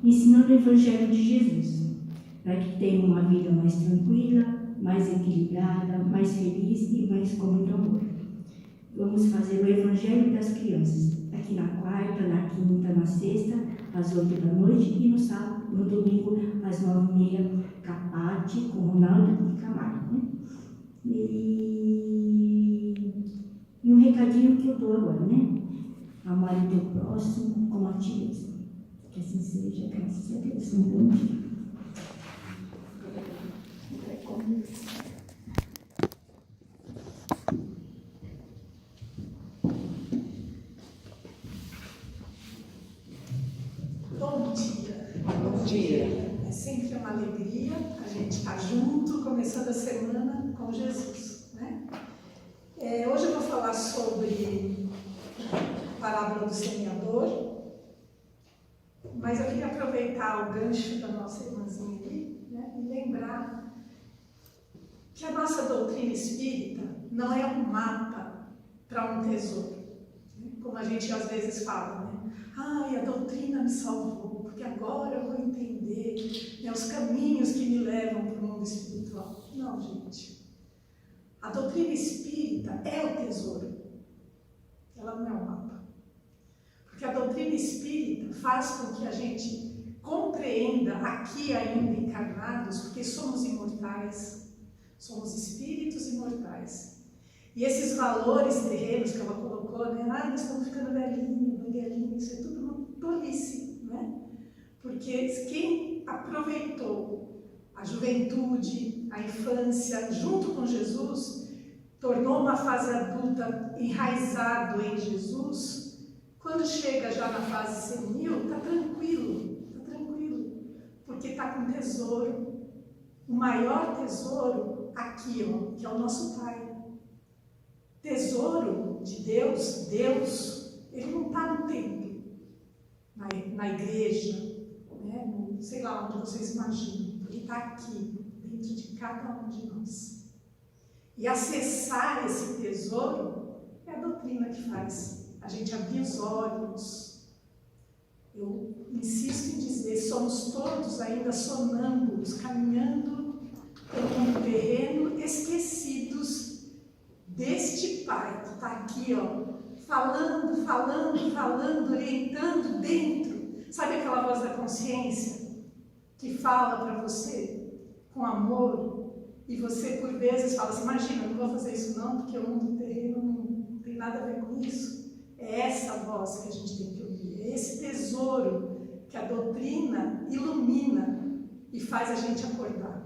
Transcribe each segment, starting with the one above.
ensinando o Evangelho de Jesus, para que tenham uma vida mais tranquila, mais equilibrada, mais feliz e mais com muito amor. Vamos fazer o Evangelho das crianças, aqui na quarta, na quinta, na sexta, às 8 da noite e no sábado, no domingo, às 9h30, Capati, com Ronaldo e Camargo. Né? E um recadinho que eu dou agora, né? Amar o teu próximo como a ti mesmo. Que assim seja, graças a Deus. Um bom dia. Bom dia. Bom dia. É sempre uma alegria a gente estar junto, começando a semana com Jesus, né? Hoje eu vou falar sobre a parábola do semeador, mas eu queria aproveitar o gancho da nossa irmãzinha ali, né, e lembrar que a nossa doutrina espírita não é um mapa para um tesouro, né? Como a gente às vezes fala, né? Ai, a doutrina me salvou, porque agora eu vou entender, né, os caminhos que me levam para o mundo espiritual. Não, gente. A doutrina espírita é o tesouro. Ela não é um mapa. Porque a doutrina espírita faz com que a gente compreenda, aqui ainda encarnados, porque somos imortais, somos espíritos imortais. E esses valores terrenos que ela colocou, né? Ai, nós estamos ficando velhinho, isso é tudo uma tolice, né? Porque quem aproveitou a juventude, a infância, junto com Jesus, tornou uma fase adulta enraizado em Jesus, quando chega já na fase senil, está tranquilo, porque está com tesouro, o maior tesouro aqui, ó, que é o nosso Pai. Tesouro de Deus, ele não está no templo, na igreja, né? Sei lá onde vocês imaginam, ele está aqui, dentro de cada um de nós. E acessar esse tesouro é a doutrina que faz a gente abrir os olhos. Eu insisto em dizer, somos todos ainda sonâmbulos, caminhando pelo mundo terreno, esquecidos deste Pai que está aqui, ó, falando, orientando dentro. Sabe aquela voz da consciência que fala para você com amor e você por vezes fala assim, imagina, não vou fazer isso não, porque o mundo terreno não tem nada a ver com isso. É essa voz que a gente tem que ouvir, é esse tesouro que a doutrina ilumina e faz a gente acordar.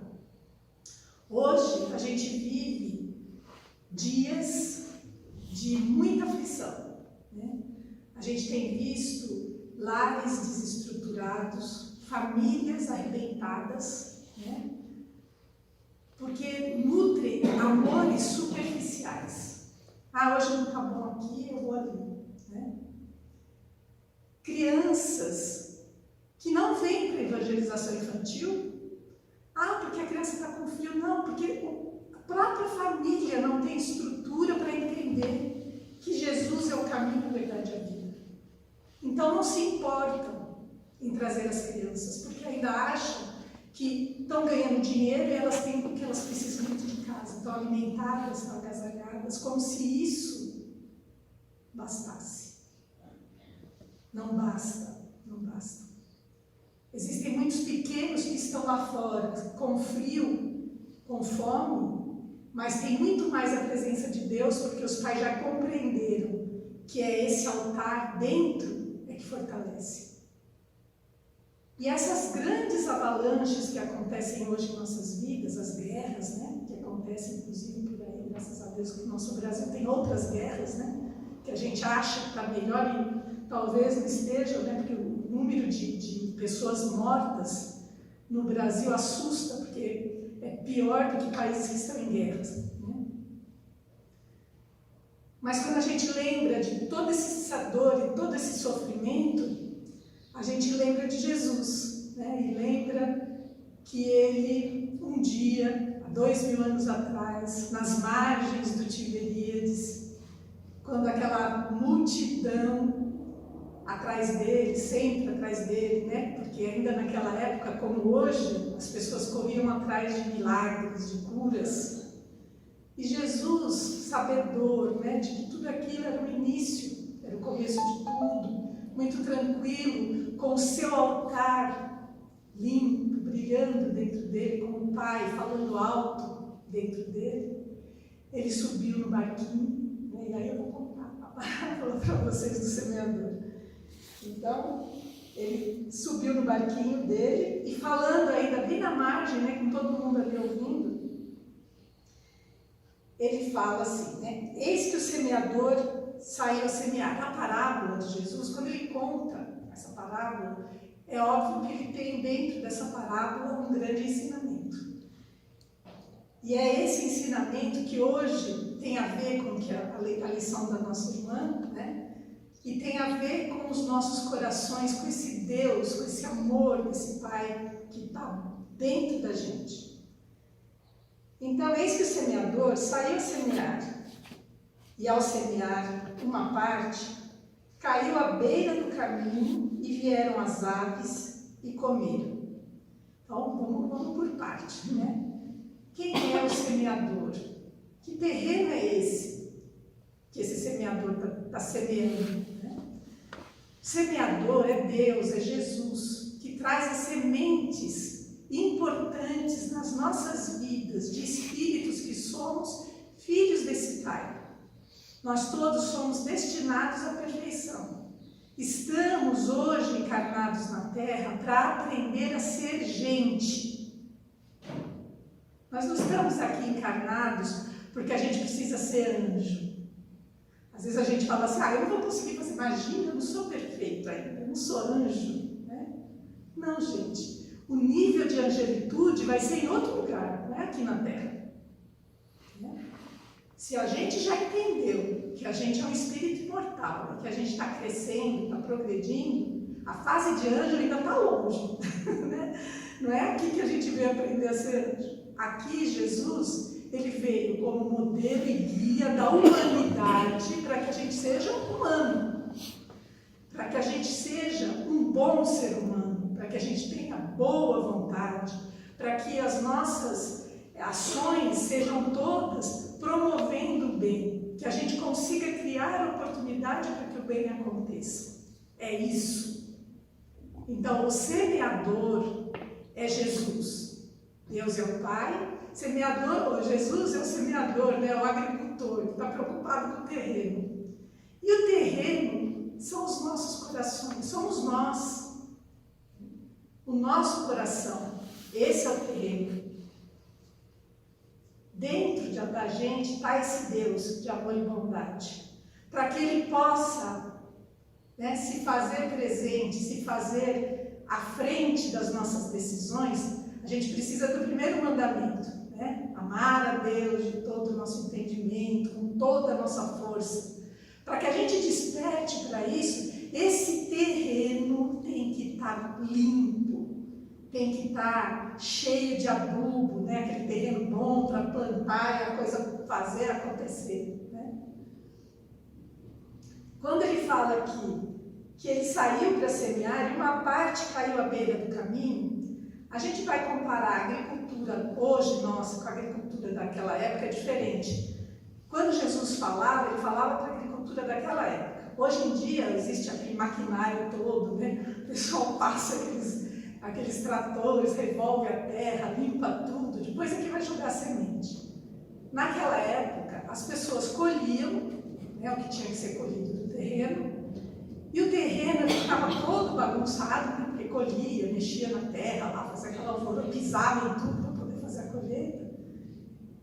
Hoje a gente vive dias de muita aflição, né? A gente tem visto lares desestruturados, famílias arrebentadas, né? Porque nutrem amores superficiais. Ah, hoje não está bom aqui, eu vou ali, né? Crianças que não vêm para a evangelização infantil. Ah, porque a criança está com frio. Não, porque a própria família não tem estrutura para entender que Jesus é o caminho, a verdade e a vida. Então não se importam em trazer as crianças, porque ainda acham que estão ganhando dinheiro e elas têm o que elas precisam dentro de casa. Estão alimentadas, estão agasalhadas, como se isso bastasse. Não basta, não basta. Existem muitos pequenos que estão lá fora, com frio, com fome, mas tem muito mais a presença de Deus, porque os pais já compreenderam que é esse altar dentro é que fortalece. E essas grandes avalanches que acontecem hoje em nossas vidas, as guerras, né, que acontecem inclusive por aí, graças a Deus que o nosso Brasil tem outras guerras, né, que a gente acha que está melhor e talvez não esteja, né, porque o número de pessoas mortas no Brasil assusta, porque é pior do que países que estão em guerras, né? Mas quando a gente lembra de toda essa dor e todo esse sofrimento, a gente lembra de Jesus, né? E lembra que ele, um dia, há 2000 anos atrás, nas margens do Tiberíades, quando aquela multidão atrás dele, sempre atrás dele, né? Porque ainda naquela época, como hoje, as pessoas corriam atrás de milagres, de curas. E Jesus, sabedor, né, de que tudo aquilo era o início, era o começo de tudo, muito tranquilo, com o seu altar limpo, brilhando dentro dele, com o Pai falando alto dentro dele, ele subiu no barquinho, né, e aí eu vou contar a parábola para vocês do semeador. Então, ele subiu no barquinho dele e falando ainda bem na margem, né, com todo mundo ali ouvindo, ele fala assim, né? Eis que o semeador saiu a semear. A parábola de Jesus, quando ele conta essa parábola, é óbvio que ele tem dentro dessa parábola um grande ensinamento. E é esse ensinamento que hoje tem a ver com que a lição da nossa irmã, né? E tem a ver com os nossos corações, com esse Deus, com esse amor desse Pai que está dentro da gente. Então, eis que o semeador saiu a semear, e ao semear uma parte, caiu à beira do caminho e vieram as aves e comeram. Então, vamos por parte, né? Quem é o semeador? Que terreno é esse que esse semeador está semeando? Né? O semeador é Deus, é Jesus, que traz as sementes importantes nas nossas vidas, de espíritos que somos filhos desse Pai. Nós todos somos destinados à perfeição. Estamos hoje encarnados na Terra para aprender a ser gente. Nós não estamos aqui encarnados porque a gente precisa ser anjo. Às vezes a gente fala assim, eu não vou conseguir fazer magia, eu não sou perfeito ainda, eu não sou anjo. Né? Não, gente. O nível de angelitude vai ser em outro lugar, não é aqui na Terra. Né? Se a gente já entendeu que a gente é um espírito imortal, que a gente está crescendo, está progredindo, a fase de anjo ainda está longe. Né? Não é aqui que a gente veio aprender a ser anjo. Aqui, Jesus, ele veio como modelo e guia da humanidade para que a gente seja humano, para que a gente seja um bom ser humano, para que a gente tenha boa vontade, para que as nossas ações sejam todas promovendo o bem, que a gente consiga criar oportunidade para que o bem aconteça. É isso. Então, o semeador é Jesus. Deus é o Pai, Jesus é o semeador, né? O agricultor, que está preocupado com o terreno. E o terreno são os nossos corações, somos nós. O nosso coração, esse é o terreno. Dentro da gente está esse Deus de amor e bondade, para que Ele possa, né, se fazer presente, se fazer à frente das nossas decisões. A gente precisa do primeiro mandamento, né? Amar a Deus de todo o nosso entendimento, com toda a nossa força. Para que a gente desperte para isso, esse terreno tem que estar limpo, tem que estar cheio de adubo, né? Aquele terreno bom para plantar e a coisa fazer acontecer. Né? Quando ele fala aqui que ele saiu para semear e uma parte caiu à beira do caminho, a gente vai comparar a agricultura hoje nossa com a agricultura daquela época, é diferente. Quando Jesus falava, ele falava para a agricultura daquela época. Hoje em dia existe aquele maquinário todo, né? O pessoal passa aqueles tratores, revolve a terra, limpa tudo, depois é que vai jogar semente. Naquela época, as pessoas colhiam, né, o que tinha que ser colhido do terreno, e o terreno ficava todo bagunçado, né, porque colhia, mexia na terra, lá, fazia aquela alvoroço, pisava em tudo para poder fazer a colheita.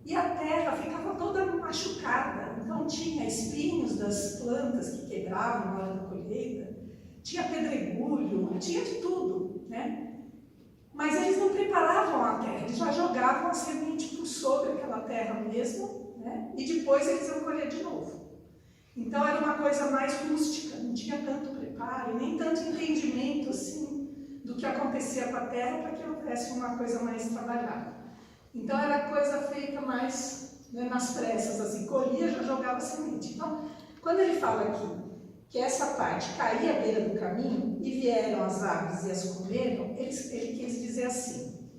E a terra ficava toda machucada, então tinha espinhos das plantas que quebravam na hora da colheita, tinha pedregulho, tinha de tudo, né? Mas eles não preparavam a terra, eles já jogavam a semente por sobre aquela terra mesmo, né? E depois eles iam colher de novo. Então era uma coisa mais rústica, não tinha tanto preparo, nem tanto entendimento assim do que acontecia com a terra para que houvesse uma coisa mais trabalhada. Então era coisa feita mais, né, nas pressas, assim, colhia, já jogava semente. Então, quando ele fala aqui que essa parte caía à beira do caminho e vieram as aves e as comeram, ele quis dizer assim: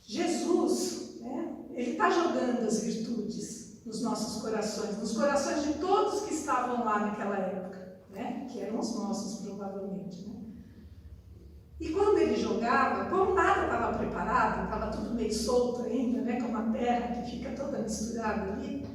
Jesus, né, ele está jogando as virtudes nos nossos corações, nos corações de todos que estavam lá naquela época, né, que eram os nossos provavelmente, né? E quando ele jogava, como nada estava preparado, estava tudo meio solto ainda, né, como a terra que fica toda misturada ali,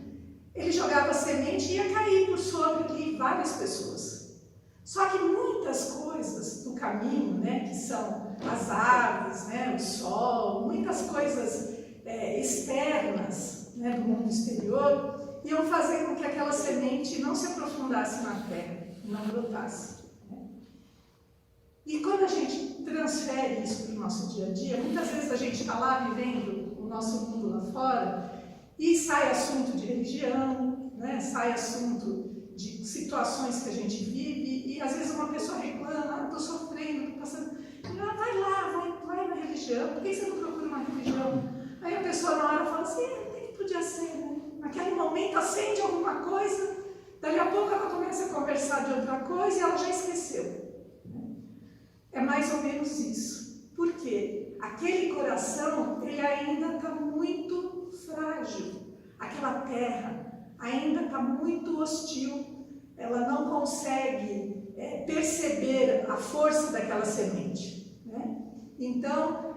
ele jogava semente e ia cair por sobre ali várias pessoas. Só que muitas coisas do caminho, né, que são as aves, né, o sol, muitas coisas externas, né, do mundo exterior, iam fazer com que aquela semente não se aprofundasse na terra, não brotasse. E quando a gente transfere isso para o nosso dia a dia, muitas vezes a gente está lá vivendo o nosso mundo lá fora e sai assunto de religião, né? Sai assunto de situações que a gente vive e às vezes uma pessoa reclama: estou sofrendo, estou passando. Vai na religião, por que você não procura uma religião? Aí a pessoa na hora fala assim: o que podia ser, né? Naquele momento acende alguma coisa, dali a pouco ela começa a conversar de outra coisa e ela já esqueceu. É mais ou menos isso. Por quê? Aquele coração, ele ainda está muito frágil. Aquela terra ainda está muito hostil. Ela não consegue perceber a força daquela semente, né? Então,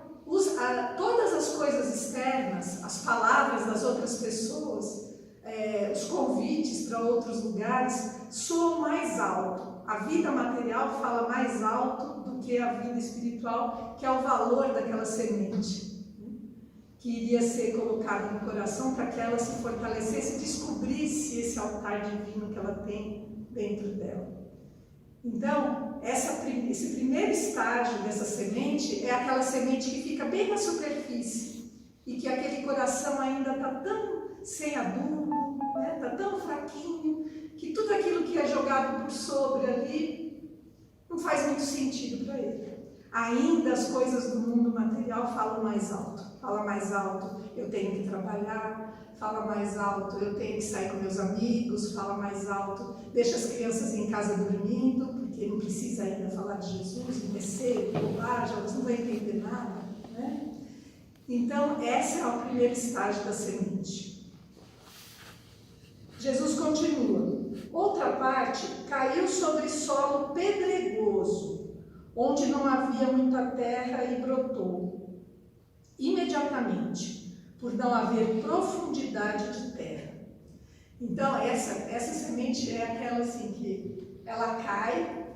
todas as coisas externas, as palavras das outras pessoas, os convites para outros lugares, soam mais alto. A vida material fala mais alto do que a vida espiritual, que é o valor daquela semente, que iria ser colocada no coração para que ela se fortalecesse e descobrisse esse altar divino que ela tem dentro dela. Então, esse primeiro estágio dessa semente é aquela semente que fica bem na superfície e que aquele coração ainda está tão sem adubo, né? Está tão fraquinho, que tudo aquilo que é jogado por sobre ali não faz muito sentido para ele. Ainda as coisas do mundo material falam mais alto. Fala mais alto: eu tenho que trabalhar. Fala mais alto: eu tenho que sair com meus amigos. Fala mais alto: deixa as crianças em casa dormindo, porque não precisa ainda falar de Jesus, de besteira, de bobagem, elas não vão entender nada, né? Então, esse é o primeiro estágio da semente. Jesus continua: outra parte caiu sobre solo pedregoso, onde não havia muita terra, e brotou imediatamente, por não haver profundidade de terra. Então, essa semente é aquela assim que ela cai,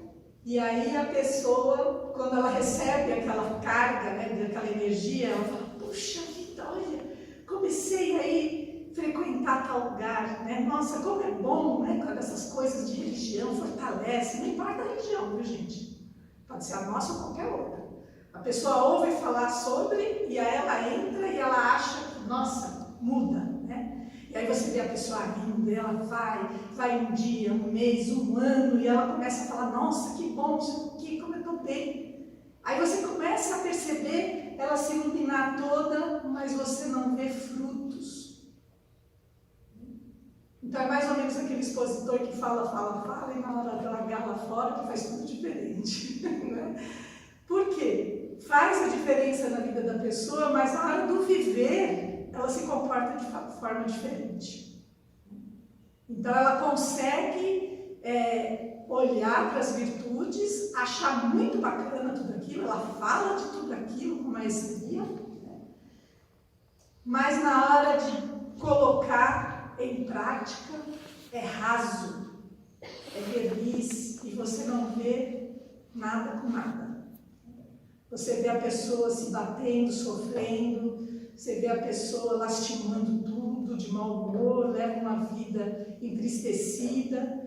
e aí a pessoa, quando ela recebe aquela carga, né, daquela energia, ela fala: puxa vida, olha, comecei aí frequentar tal lugar, né? Nossa, como é bom, né? Quando essas coisas de religião fortalecem, não importa a religião, viu, gente? Pode ser a nossa ou qualquer outra. A pessoa ouve falar sobre e aí ela entra e ela acha que, nossa, muda, né? E aí você vê a pessoa rindo, ela vai um dia, um mês, um ano, e ela começa a falar: nossa, que bom, como eu estou bem. Aí você começa a perceber ela se iluminar toda, mas você não vê frutos. Então é mais ou menos aquele expositor que fala, e na hora de largar lá fora que faz tudo diferente. Né? Por quê? Faz a diferença na vida da pessoa, mas na hora do viver, ela se comporta de forma diferente. Então ela consegue olhar para as virtudes, achar muito bacana tudo aquilo, ela fala de tudo aquilo com maestria, né? Mas na hora de colocar em prática, é raso, é verniz, e você não vê nada com nada. Você vê a pessoa se batendo, sofrendo, você vê a pessoa lastimando tudo, de mau humor, leva uma vida entristecida,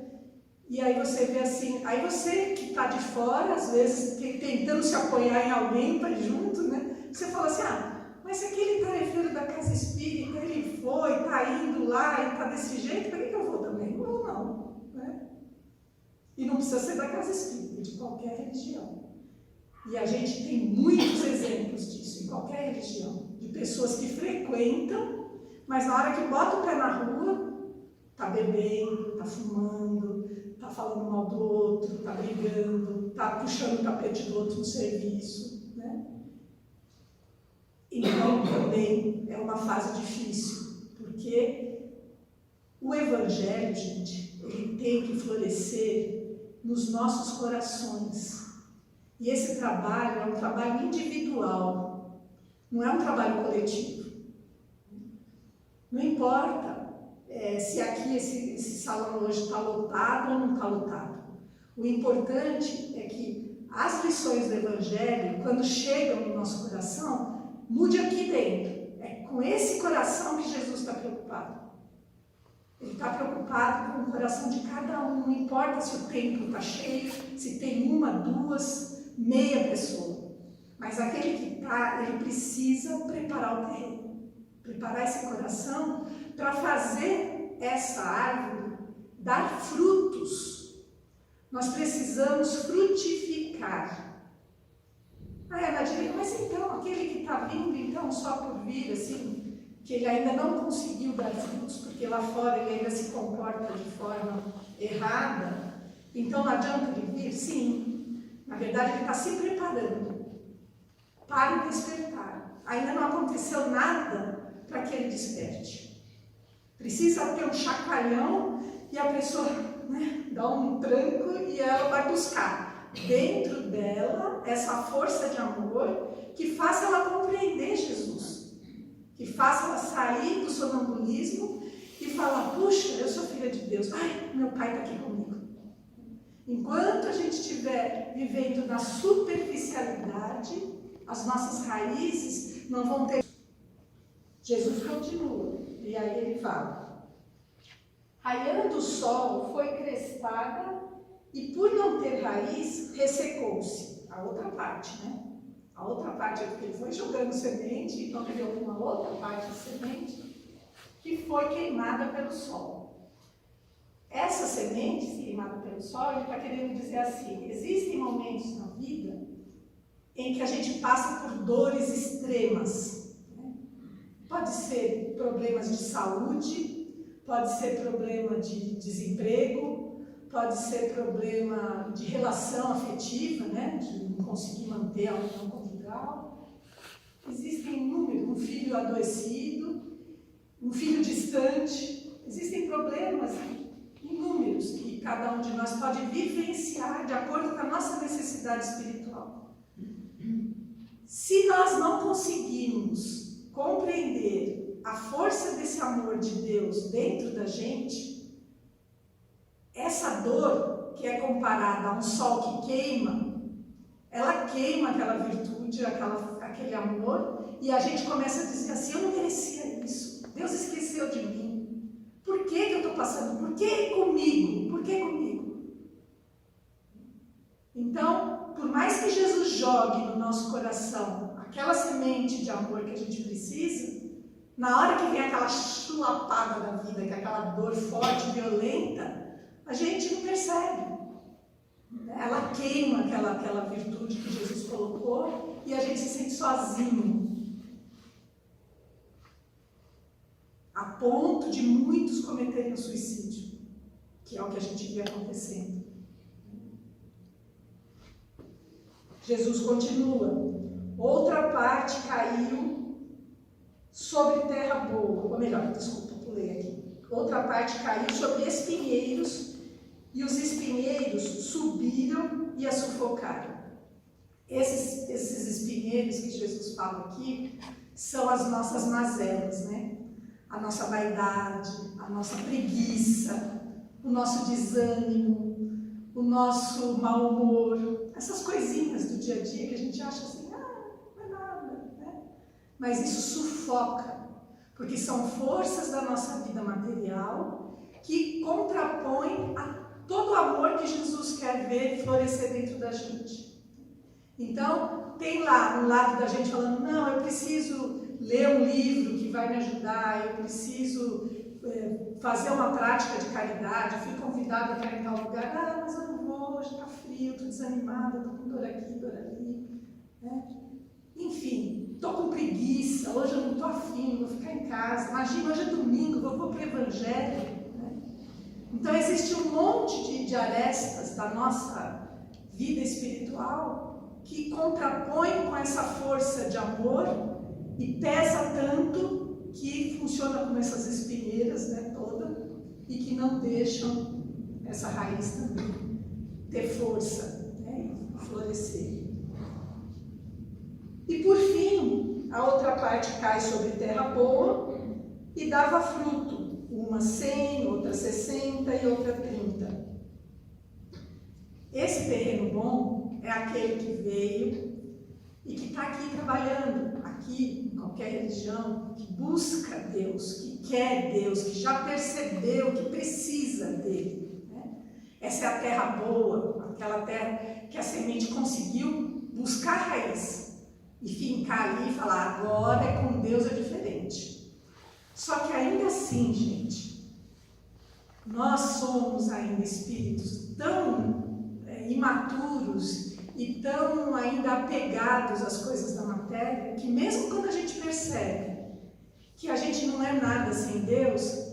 e aí você vê assim, aí você que está de fora, às vezes tentando se apoiar em alguém para ir junto, né? Você fala assim: mas se aquele tarefeiro da casa espírita, ele foi, está indo lá e está desse jeito, para que eu vou também? Não vou não, né? E não precisa ser da casa espírita, de qualquer religião. E a gente tem muitos exemplos disso, em qualquer religião, de pessoas que frequentam, mas na hora que bota o pé na rua, está bebendo, está fumando, está falando mal do outro, está brigando, está puxando o tapete do outro no serviço, né? Então, também é uma fase difícil, porque o Evangelho, gente, ele tem que florescer nos nossos corações. E esse trabalho é um trabalho individual, não é um trabalho coletivo. Não importa se aqui esse salão hoje está lotado ou não está lotado. O importante é que as lições do Evangelho, quando chegam no nosso coração, mude aqui dentro. É com esse coração que Jesus está preocupado. Ele está preocupado com o coração de cada um. Não importa se o templo está cheio, se tem uma, duas, meia pessoa. Mas aquele que está, ele precisa preparar o terreno. Preparar esse coração para fazer essa árvore dar frutos. Nós precisamos frutificar. Ana diria, mas então, aquele que está vindo, então, só por vir, assim, que ele ainda não conseguiu dar frutos, porque lá fora ele ainda se comporta de forma errada, então não adianta ele vir? Sim. Na verdade, ele está se preparando para o despertar. Ainda não aconteceu nada para que ele desperte. Precisa ter um chacoalhão e a pessoa, né, dá um tranco e ela vai buscar dentro dela essa força de amor que faça ela compreender Jesus, que faça ela sair do sonambulismo e falar, puxa, eu sou filha de Deus, ai, meu pai está aqui comigo. Enquanto a gente estiver vivendo na superficialidade, as nossas raízes não vão ter. Jesus continua, e aí ele fala, raiando o sol, foi crespada e por não ter raiz, ressecou-se. A outra parte, né? A outra parte é porque ele foi jogando semente, então criou uma outra parte de semente que foi queimada pelo sol. Essa semente queimada pelo sol, ele está querendo dizer assim, existem momentos na vida em que a gente passa por dores extremas. Né? Pode ser problemas de saúde, pode ser problema de desemprego, pode ser problema de relação afetiva, né? De não conseguir manter a união conjugal. Existem inúmeros, um filho adoecido, um filho distante, existem problemas inúmeros que cada um de nós pode vivenciar de acordo com a nossa necessidade espiritual. Se nós não conseguirmos compreender a força desse amor de Deus dentro da gente, essa dor que é comparada a um sol que queima, ela queima aquela virtude, aquele amor, e a gente começa a dizer assim, eu não merecia isso, Deus esqueceu de mim, por que eu estou passando, por que comigo, por que comigo? Então, por mais que Jesus jogue no nosso coração aquela semente de amor que a gente precisa, na hora que vem aquela chulapada da vida, que é aquela dor forte, violenta, a gente não percebe. Ela queima aquela virtude que Jesus colocou e a gente se sente sozinho. A ponto de muitos cometerem o suicídio, que é o que a gente vê acontecendo. Jesus continua. Outra parte caiu sobre terra boa, ou melhor, desculpa, pulei aqui. Outra parte caiu sobre espinheiros, e os espinheiros subiram e a sufocaram. Esses espinheiros que Jesus fala aqui são as nossas mazelas, né? A nossa vaidade, a nossa preguiça, o nosso desânimo, o nosso mau humor, essas coisinhas do dia a dia que a gente acha assim, não é nada, né? Mas isso sufoca, porque são forças da nossa vida material que contrapõem a todo o amor que Jesus quer ver florescer dentro da gente. Então, tem lá um lado da gente falando, não, eu preciso ler um livro que vai me ajudar, eu preciso fazer uma prática de caridade, fui convidada para ir em tal lugar, mas eu não vou, hoje está frio, estou desanimada, estou com dor aqui, dor ali. Né? Enfim, estou com preguiça, hoje eu não estou afim, vou ficar em casa. Imagina, hoje é domingo, vou para o Evangelho. Né? Então existe um monte de arestas da nossa vida espiritual que contrapõe com essa força de amor e pesa tanto que funciona como essas espinheiras, né, toda, e que não deixam essa raiz também ter força, né, e florescer. E por fim, a outra parte cai sobre terra boa e dava fruto, uma 100, outra 60 e outra 30. Esse terreno bom é aquele que veio e que está aqui trabalhando, aqui, em qualquer religião, que busca Deus, que quer Deus, que já percebeu que precisa dele, né? Essa é a terra boa, aquela terra que a semente conseguiu buscar raiz e fincar ali e falar, agora é com Deus é diferente. Só que ainda assim, gente, nós somos ainda espíritos tão imaturos e tão ainda apegados às coisas da matéria, que mesmo quando a gente percebe que a gente não é nada sem Deus,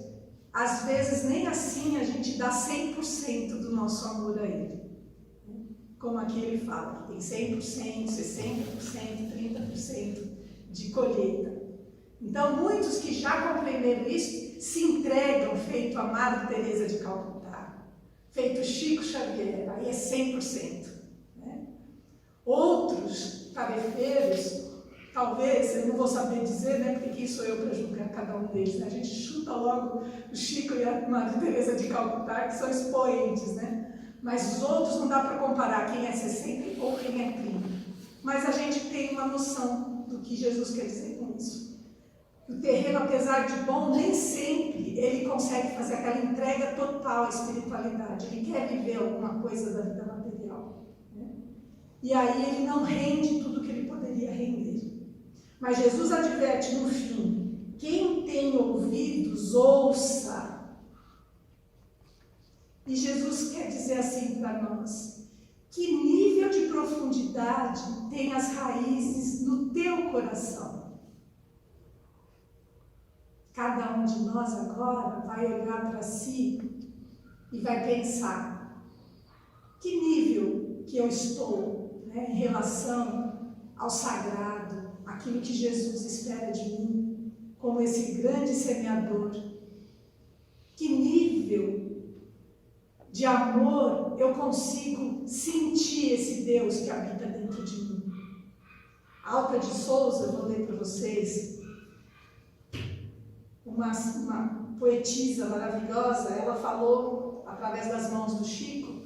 às vezes nem assim a gente dá 100% do nosso amor a Ele. Como aqui ele fala, que tem 100%, 60%, 30% de colheita. Então, muitos que já compreenderam isso, se entregam, feito a Madre Teresa de Calcutá, feito Chico Xavier, aí é 100%. Né? Outros tarefeiros, talvez, eu não vou saber dizer, né, porque quem sou eu para julgar cada um deles, né? A gente chuta logo o Chico e a Madre Teresa de Calcutá, que são expoentes, né? Mas os outros não dá para comparar quem é 60 ou quem é 30. Mas a gente tem uma noção do que Jesus quer dizer com isso. O terreno, apesar de bom, nem sempre ele consegue fazer aquela entrega total à espiritualidade. Ele quer viver alguma coisa da vida material, né? E aí ele não rende tudo que ele poderia render. Mas Jesus adverte no fim, quem tem ouvidos, ouça. E Jesus quer dizer assim para nós, que nível de profundidade tem as raízes no teu coração? Cada um de nós agora vai olhar para si e vai pensar, que nível que eu estou, né, em relação ao sagrado, aquilo que Jesus espera de mim, como esse grande semeador? Que nível de amor eu consigo sentir esse Deus que habita dentro de mim? Alta de Souza, eu vou ler para vocês, uma poetisa maravilhosa, ela falou, através das mãos do Chico,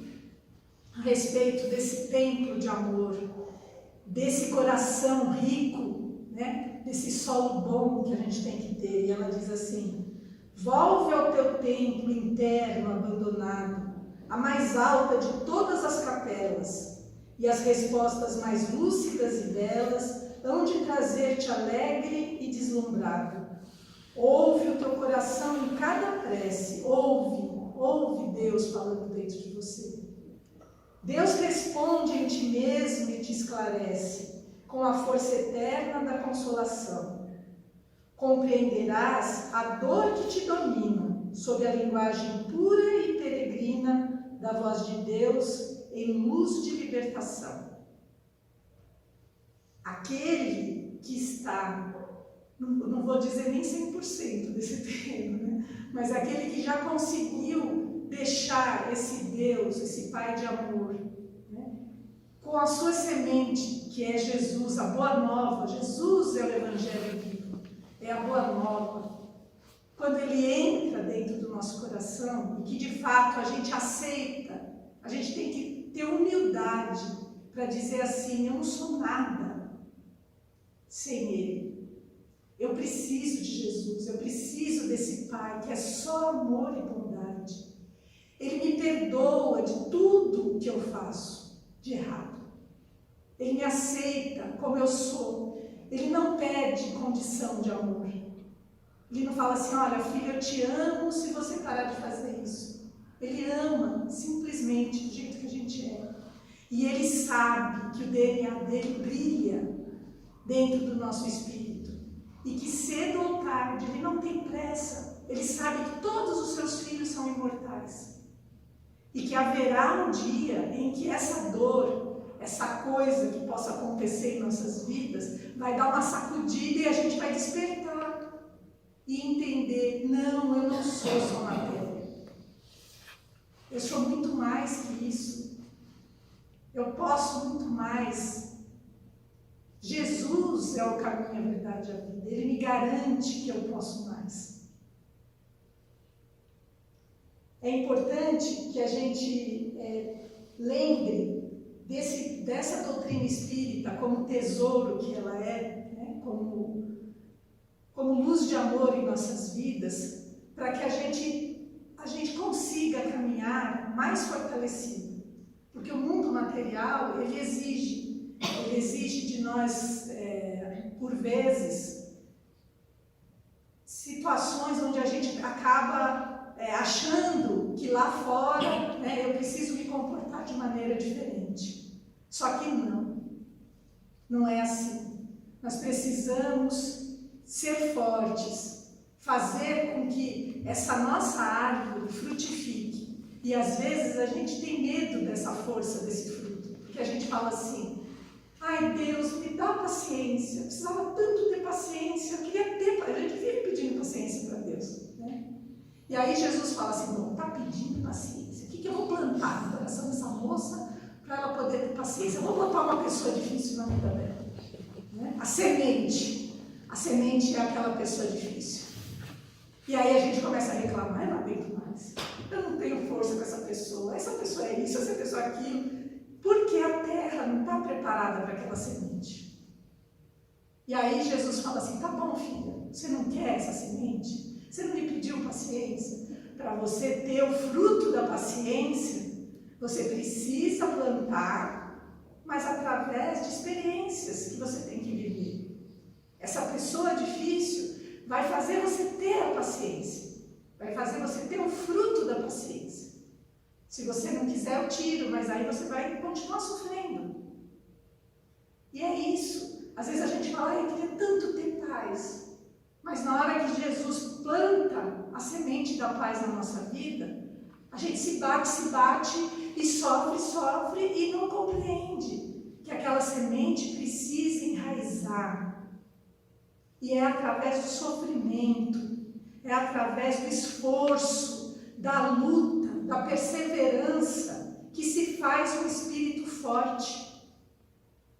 a respeito desse templo de amor, desse coração rico, né, desse solo bom que a gente tem que ter. E ela diz assim, volve ao teu templo interno abandonado, a mais alta de todas as capelas, e as respostas mais lúcidas e belas hão de trazer-te alegre e deslumbrado. Ouve o teu coração em cada prece, ouve Deus falando dentro de você. Deus responde em ti mesmo e te esclarece, com a força eterna da consolação. Compreenderás a dor que te domina, sob a linguagem pura e peregrina da voz de Deus em luz de libertação. Aquele que está, não vou dizer nem 100% desse terreno, né? Mas aquele que já conseguiu deixar esse Deus, esse Pai de amor, né, com a sua semente, que é Jesus, a Boa Nova. Jesus é o Evangelho vivo, é a Boa Nova. Quando ele entra dentro do nosso coração, e que de fato a gente aceita, a gente tem que ter humildade para dizer assim, eu não sou nada sem ele. Eu preciso de Jesus, eu preciso desse Pai que é só amor e bondade. Ele me perdoa de tudo que eu faço de errado. Ele me aceita como eu sou. Ele não pede condição de amor. Ele não fala assim, olha filho, eu te amo se você parar de fazer isso. Ele ama simplesmente do jeito que a gente é. E ele sabe que o DNA dele brilha dentro do nosso espírito. E que cedo ou tarde, ele não tem pressa. Ele sabe que todos os seus filhos são imortais. E que haverá um dia em que essa dor, essa coisa que possa acontecer em nossas vidas, vai dar uma sacudida e a gente vai despertar e entender, não, eu não sou só matéria. Eu sou muito mais que isso. Eu posso muito mais. Jesus é o caminho, a verdade e a vida. Ele me garante que eu posso mais. É importante que a gente lembre dessa doutrina espírita como tesouro que ela é, né? como luz de amor em nossas vidas, para que a gente consiga caminhar mais fortalecido. Porque o mundo material, ele exige de nós, por vezes, situações onde a gente acaba achando que lá fora, né, eu preciso me comportar de maneira diferente. Só que não é assim. Nós precisamos ser fortes, fazer com que essa nossa árvore frutifique. E às vezes a gente tem medo dessa força desse fruto, porque a gente fala assim, ai Deus, me dá paciência, eu precisava tanto ter paciência, eu queria ter, a gente vive pedindo paciência para Deus, né? E aí Jesus fala assim, bom, está pedindo paciência, o que eu vou plantar no coração dessa moça para ela poder ter paciência? Eu vou botar uma pessoa difícil na vida dela, né? A semente é aquela pessoa difícil. E aí a gente começa a reclamar, eu não aguento mais, eu não tenho força com essa pessoa é isso, essa pessoa é aquilo, porque a terra não está preparada para aquela semente. E aí Jesus fala assim, tá bom filha, você não quer essa semente? Você não me pediu paciência? Para você ter o fruto da paciência, você precisa plantar, mas através de experiências que você tem que viver. Essa pessoa difícil vai fazer você ter a paciência, vai fazer você ter o fruto da paciência. Se você não quiser, eu tiro, mas aí você vai continuar sofrendo. E é isso. Às vezes a gente fala, eu queria tanto ter paz. Mas na hora que Jesus planta a semente da paz na nossa vida, a gente se bate e sofre e não compreende que aquela semente precisa enraizar. E é através do sofrimento, é através do esforço, da luta, da perseverança, que se faz um espírito forte.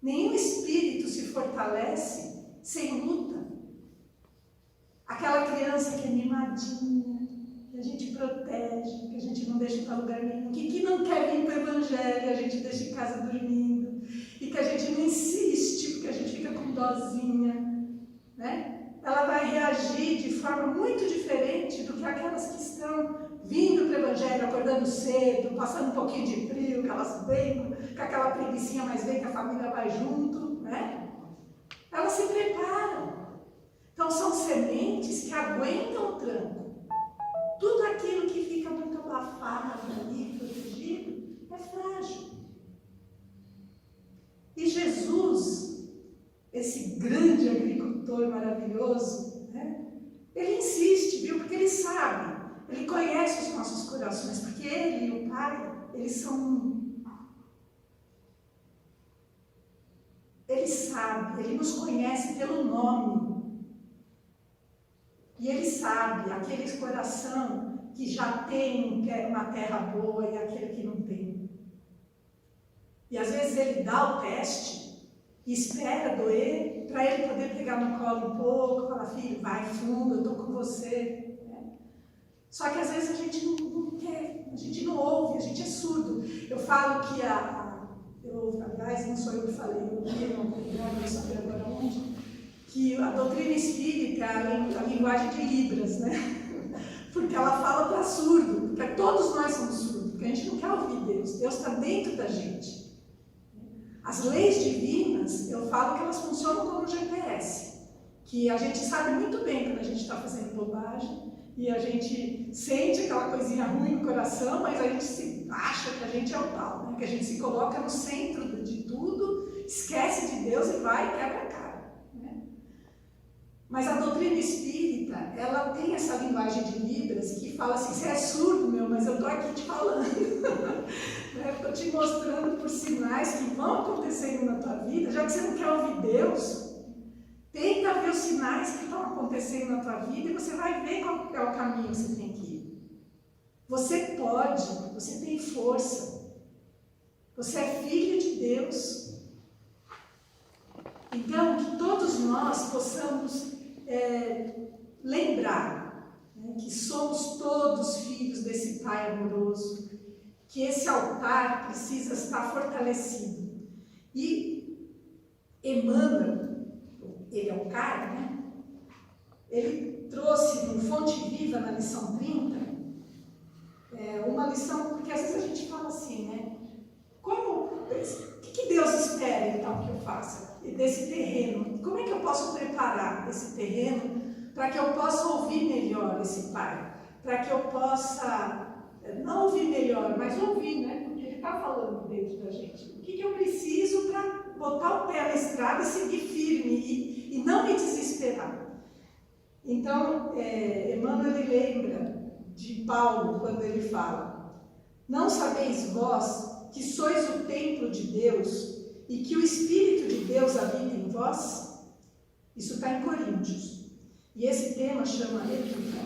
Nenhum espírito se fortalece sem luta. Aquela criança que é mimadinha, que a gente protege, que a gente não deixa para lugar nenhum, que não quer vir para o Evangelho, a gente deixa em casa dormindo, e que a gente não insiste, porque a gente fica com dozinha, né? Ela vai reagir de forma muito diferente do que aquelas que estão vindo para o Evangelho, acordando cedo, passando um pouquinho de frio, que elas vêm com aquela preguicinha, mas vem que a família vai junto, né? Elas se preparam. Então são sementes que aguentam o tranco. Tudo aquilo que fica muito abafado ali, protegido, é frágil. E Jesus, esse grande agricultor maravilhoso, né? Ele insiste, viu? Porque ele sabe, ele conhece os nossos corações, porque ele e o Pai, eles são um. Ele sabe, ele nos conhece pelo nome. E ele sabe, aquele coração que já tem uma terra boa e aquele que não tem. E às vezes ele dá o teste e espera doer para ele poder pegar no colo um pouco, falar, filho, vai fundo, eu estou com você. Só que às vezes a gente não quer, a gente não ouve, a gente é surdo. Eu falo que aliás, não sou eu que falei, eu vi no lugar, não sabia agora onde, que a doutrina espírita é a linguagem de Libras, né? Porque ela fala para surdo, porque todos nós somos surdos, porque a gente não quer ouvir Deus, Deus está dentro da gente. As leis divinas, eu falo que elas funcionam como GPS, que a gente sabe muito bem quando a gente está fazendo bobagem, e a gente sente aquela coisinha ruim no coração, mas a gente acha que a gente é o tal, né? Que a gente se coloca no centro de tudo, esquece de Deus e vai e quebra a cara. Mas a doutrina espírita, ela tem essa linguagem de Libras que fala assim, você é surdo, meu, mas eu estou aqui te falando. Estou te mostrando por sinais que vão acontecendo na tua vida, já que você não quer ouvir Deus, tenta ver os sinais que estão acontecendo na tua vida e você vai ver qual é o caminho que você tem que ir. Você pode, você tem força, você é filho de Deus. Então, que todos nós possamos lembrar, né, que somos todos filhos desse Pai amoroso, que esse altar precisa estar fortalecido. E Emmanuel, ele é o cara, né? Ele trouxe no Fonte Viva, na lição 30, uma lição, porque às vezes a gente fala assim, né? O que Deus espera, então, que eu faça desse terreno? Como é que eu posso preparar esse terreno para que eu possa ouvir melhor esse Pai? Para que eu possa, não ouvir melhor, mas ouvir, né? Porque Ele está falando dentro da gente. O que eu preciso para botar o pé na estrada e seguir firme e não me desesperar? Então, Emmanuel ele lembra de Paulo quando ele fala: não sabeis vós que sois o templo de Deus e que o Espírito de Deus habita em vós? Isso está em Coríntios. E esse tema chama Educa.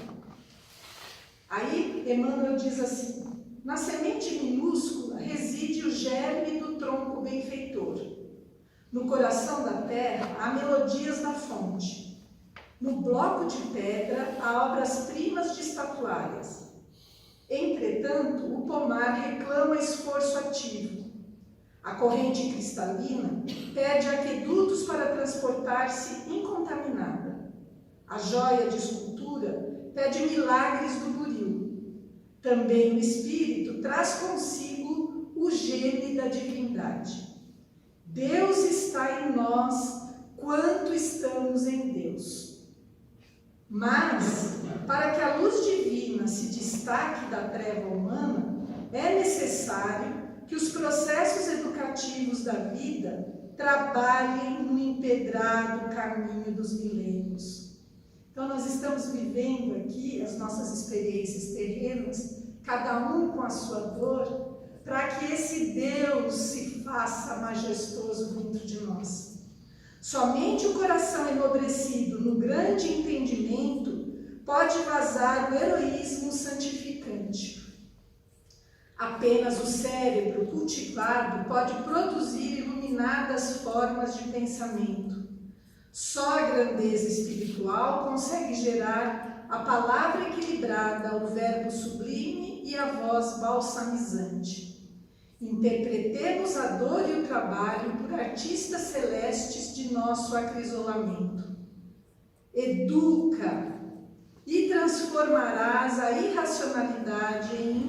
Aí Emmanuel diz assim: na semente minúscula reside o germe do tronco benfeitor. No coração da terra há melodias da fonte. No bloco de pedra há obras-primas de estatuárias. Entretanto, o pomar reclama esforço ativo. A corrente cristalina pede aquedutos para transportar-se incontaminada. A joia de escultura pede milagres do buril. Também o espírito traz consigo o gene da divindade. Deus está em nós quanto estamos em Deus. Mas, para que a luz divina se destaque da treva humana, é necessário que os processos educativos da vida trabalhem no empedrado caminho dos milênios. Então, nós estamos vivendo aqui as nossas experiências terrenas, cada um com a sua dor, para que esse Deus se faça majestoso dentro de nós. Somente o coração enobrecido no grande entendimento pode vazar o heroísmo santificante. Apenas o cérebro cultivado pode produzir iluminadas formas de pensamento. Só a grandeza espiritual consegue gerar a palavra equilibrada, o verbo sublime e a voz balsamizante. Interpretemos a dor e o trabalho por artistas celestes de nosso acrisolamento. Educa e transformarás a irracionalidade em